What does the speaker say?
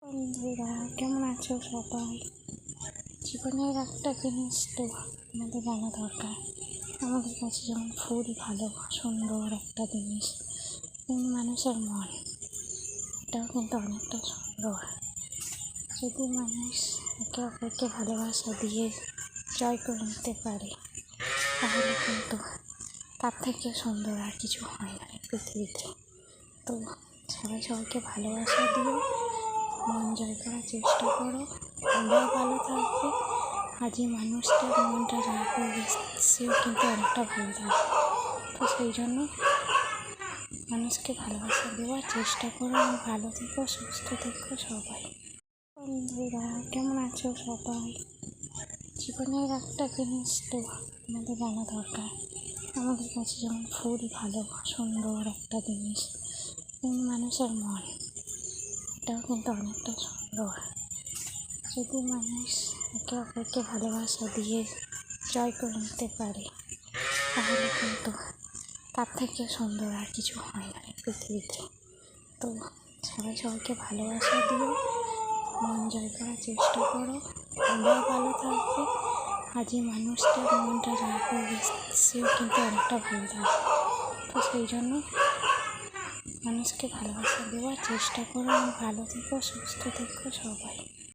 বন্ধুরা কেমন আছো সবাই? জীবনের একটা জিনিস তো আমাদের জানা দরকার। আমাদের কাছে যেমন ফুল ভালো সুন্দর একটা জিনিস, তেমনি মানুষের মন এটাও কিন্তু অনেকটা সুন্দর। যদি মানুষ একে অপরকে ভালোবাসা দিয়ে জয় করে নিতে পারে, তাহলে কিন্তু তার থেকে সুন্দর আর কিছু হয় না পৃথিবীতে। তো সবাই সবাইকে ভালোবাসা দিয়ে মন জয় করার চেষ্টা করো, তোমরাও ভালো থাকবে। আর যে মানুষটার মনটা জয় করবে সেও কিন্তু অনেকটা ভালো থাকবে। তো সেই জন্য মানুষকে ভালোবাসা দেওয়ার চেষ্টা করো এবং ভালো থেকো, সুস্থ থেকো সবাই। বন্ধুরা কেমন আছো সবাই? জীবনের একটা জিনিস তো আমাদের জানা দরকার। আমাদের কাছে যেমন ফুল ভালো সুন্দর একটা জিনিস, তেমনি মানুষের মন এটাও কিন্তু অনেকটা সুন্দর। যদি মানুষ একে অপরকে ভালোবাসা দিয়ে জয় করে নিতে পারে, তাহলে কিন্তু তার থেকে সুন্দর আর কিছু হয় না পৃথিবীতে। তো সবাই সবাইকে ভালোবাসা দিয়ে মন জয় করার চেষ্টা করো, তোমরাও ভালো থাকবে। আর যে মানুষটার মনটা জয় করবে সেও কিন্তু অনেকটা ভালো থাকবে। তো সেই জন্য মানুষকে ভালোবাসা দেওয়ার চেষ্টা করো এবং ভালো থেকো, সুস্থ থেকো সবাই।